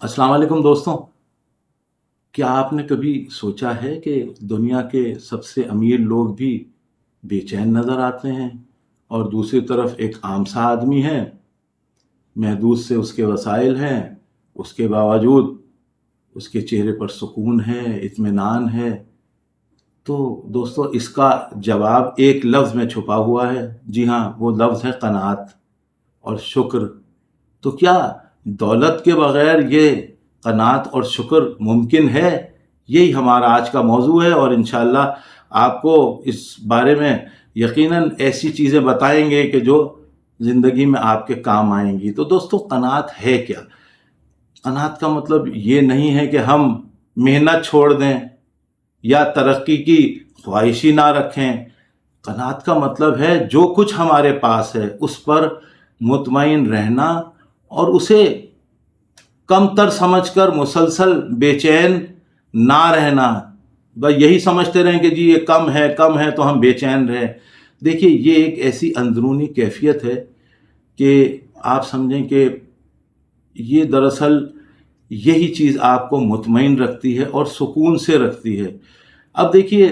अस्सलाम वालेकुम दोस्तों। क्या आपने कभी सोचा है कि दुनिया के सबसे अमीर लोग भी बेचैन नज़र आते हैं और दूसरी तरफ एक आम सा आदमी है, महदूद से उसके वसाइल हैं, उसके बावजूद उसके चेहरे पर सुकून है, इत्मीनान है। तो दोस्तों, इसका जवाब एक लफ्ज़ में छुपा हुआ है। जी हाँ, वो लफ्ज़ है क़नाअत और शुक्र। तो क्या दौलत के बगैर ये क़नाअत और शुक्र मुमकिन है? यही हमारा आज का मौजू है और इंशाअल्लाह आपको इस बारे में यकीनन ऐसी चीज़ें बताएंगे कि जो ज़िंदगी में आपके काम आएंगी। तो दोस्तों, क़नाअत है क्या? क़नाअत का मतलब ये नहीं है कि हम मेहनत छोड़ दें या तरक्की की ख्वाहिश ही ना रखें। क़नाअत का मतलब है जो कुछ हमारे पास है उस पर मुतमईन रहना और उसे कमतर समझकर मुसलसल बेचैन ना रहना। बस यही समझते रहें कि जी ये कम है तो हम बेचैन रहें। देखिए, ये एक ऐसी अंदरूनी कैफियत है कि आप समझें कि ये दरअसल यही चीज़ आपको मुतमईन रखती है और सुकून से रखती है। अब देखिए,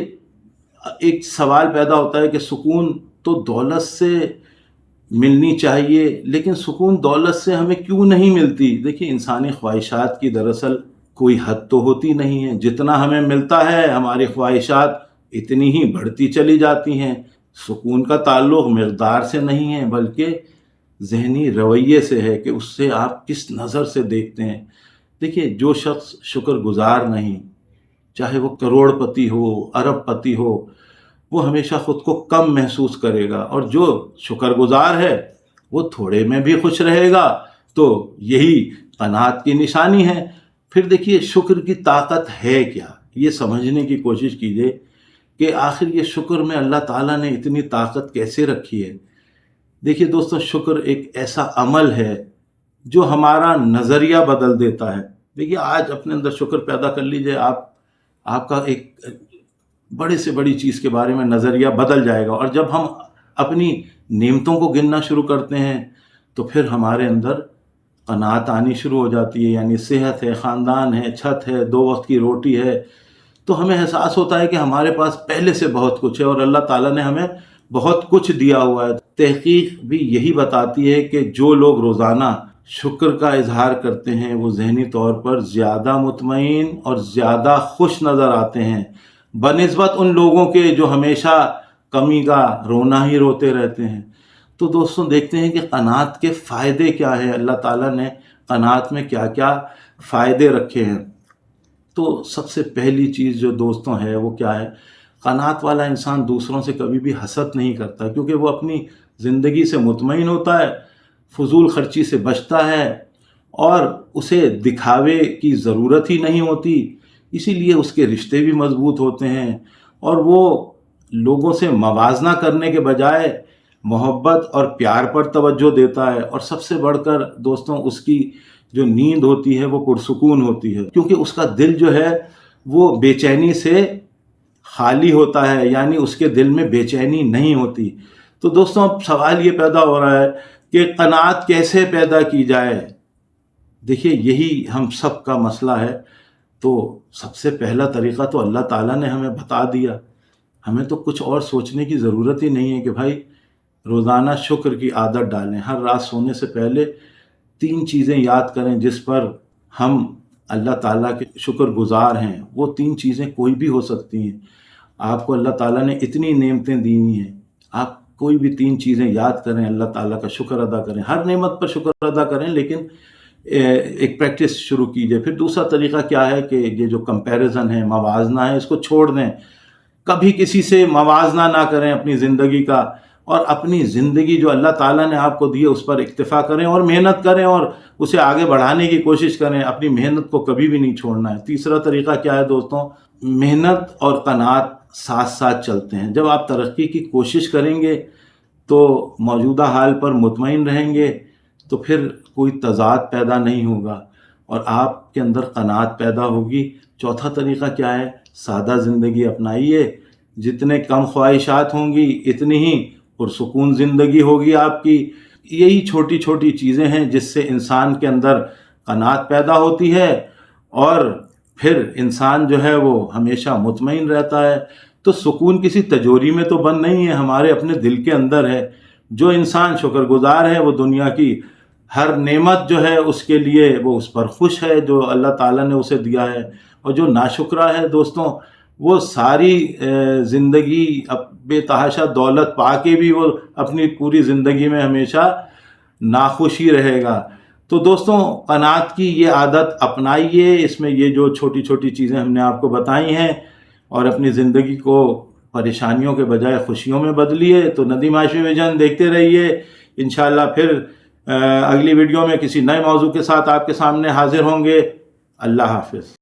एक सवाल पैदा होता है कि सुकून तो दौलत से मिलनी चाहिए, लेकिन सुकून दौलत से हमें क्यों नहीं मिलती? देखिए, इंसानी ख्वाहिशात की दरअसल कोई हद तो होती नहीं है। जितना हमें मिलता है हमारी ख्वाहिशात इतनी ही बढ़ती चली जाती हैं। सुकून का ताल्लुक़ मिक़दार से नहीं है बल्कि ज़हनी रवैये से है कि उससे आप किस नज़र से देखते हैं। देखिए, जो शख्स शुक्रगुज़ार नहीं, चाहे वो करोड़पति हो, अरबपति हो, वो हमेशा ख़ुद को कम महसूस करेगा और जो शुक्रगुज़ार है वो थोड़े में भी खुश रहेगा। तो यही क़नाअत की निशानी है। फिर देखिए, शुक्र की ताकत है क्या, ये समझने की कोशिश कीजिए कि आखिर ये शुक्र में अल्लाह ताला ने इतनी ताकत कैसे रखी है। देखिए दोस्तों, शुक्र एक ऐसा अमल है जो हमारा नज़रिया बदल देता है। देखिए, आज अपने अंदर शुक्र पैदा कर लीजिए, आपका एक बड़े से बड़ी चीज़ के बारे में नज़रिया बदल जाएगा। और जब हम अपनी नेमतों को गिनना शुरू करते हैं तो फिर हमारे अंदर क़नाअत आनी शुरू हो जाती है। यानी सेहत है, ख़ानदान है, छत है, 2 वक्त की रोटी है, तो हमें एहसास होता है कि हमारे पास पहले से बहुत कुछ है और अल्लाह ताला ने हमें बहुत कुछ दिया हुआ है। तहक़ीक़ भी यही बताती है कि जो लोग रोज़ाना शुक्र का इजहार करते हैं वो ज़हनी तौर पर ज़्यादा मुतमईन और ज़्यादा खुश नज़र आते हैं बनिस्बत उन लोगों के जो हमेशा कमी का रोना ही रोते रहते हैं। तो दोस्तों, देखते हैं कि क़नाअत के फ़ायदे क्या हैं, अल्लाह ताला ने क़नाअत में क्या क्या फ़ायदे रखे हैं। तो सबसे पहली चीज़ जो दोस्तों है वो क्या है? क़नाअत वाला इंसान दूसरों से कभी भी हसद नहीं करता, क्योंकि वो अपनी ज़िंदगी से मुतमईन होता है, फ़ुज़ूल ख़र्ची से बचता है और उसे दिखावे की ज़रूरत ही नहीं होती। इसीलिए उसके रिश्ते भी मज़बूत होते हैं और वो लोगों से मवाजना करने के बजाय मोहब्बत और प्यार पर तवज्जो देता है। और सबसे बढ़कर दोस्तों, उसकी जो नींद होती है वो पुरसुकून होती है, क्योंकि उसका दिल जो है वो बेचैनी से खाली होता है, यानी उसके दिल में बेचैनी नहीं होती। तो दोस्तों, अब सवाल ये पैदा हो रहा है कि क़नाअत कैसे पैदा की जाए। देखिए, यही हम सब का मसला है। तो सबसे पहला तरीक़ा तो अल्लाह ताला ने हमें बता दिया। हमें तो कुछ और सोचने की ज़रूरत ही नहीं है कि भाई रोज़ाना शुक्र की आदत डालें। हर रात सोने से पहले 3 चीज़ें याद करें जिस पर हम अल्लाह ताला के शुक्रगुज़ार हैं। वो 3 चीज़ें कोई भी हो सकती हैं। आपको अल्लाह ताला ने इतनी नेमतें दी हुई हैं, आप कोई भी 3 चीज़ें याद करें, अल्लाह ताला का शुक्र अदा करें। हर नेमत पर शुक्र अदा करें, लेकिन एक प्रैक्टिस शुरू कीजिए। फिर दूसरा तरीक़ा क्या है कि ये जो कंपैरिज़न है, मवाजना है, इसको छोड़ दें। कभी किसी से मवाजना ना करें अपनी ज़िंदगी का, और अपनी ज़िंदगी जो अल्लाह ताला ने आपको दी है उस पर इक्तिफ़ा करें और मेहनत करें और उसे आगे बढ़ाने की कोशिश करें। अपनी मेहनत को कभी भी नहीं छोड़ना है। तीसरा तरीक़ा क्या है दोस्तों? मेहनत और क़नाअत साथ साथ चलते हैं। जब आप तरक्की की कोशिश करेंगे तो मौजूदा हाल पर मुतमईन रहेंगे तो फिर कोई तज़ाद पैदा नहीं होगा और आपके अंदर क़नाअत पैदा होगी। चौथा तरीक़ा क्या है? सादा ज़िंदगी अपनाइए। जितने कम ख्वाहिशात होंगी इतनी ही पुरसुकून ज़िंदगी होगी आपकी। यही छोटी छोटी चीज़ें हैं जिससे इंसान के अंदर قناعت پیدا ہوتی ہے، اور پھر انسان جو ہے وہ ہمیشہ مطمئن رہتا ہے۔ تو سکون کسی تجوری میں تو بند نہیں ہے، ہمارے اپنے دل کے اندر ہے۔ جو انسان شکر گزار ہے وہ دنیا کی ہر نعمت جو ہے اس کے لیے وہ اس پر خوش ہے جو اللہ تعالیٰ نے اسے دیا ہے، اور جو ناشکرا ہے دوستوں وہ ساری زندگی بے تحاشا دولت پا کے بھی وہ اپنی پوری زندگی میں ہمیشہ ناخوشی رہے گا۔ تو دوستوں قناعت کی یہ عادت اپنائیے، اس میں یہ جو چھوٹی چھوٹی چیزیں ہم نے آپ کو بتائی ہیں، اور اپنی زندگی کو پریشانیوں کے بجائے خوشیوں میں بدلیے۔ تو ندیم ہاشمی ویژن دیکھتے رہیے، انشاءاللہ پھر اگلی ویڈیو میں کسی نئے موضوع کے ساتھ آپ کے سامنے حاضر ہوں گے۔ اللہ حافظ۔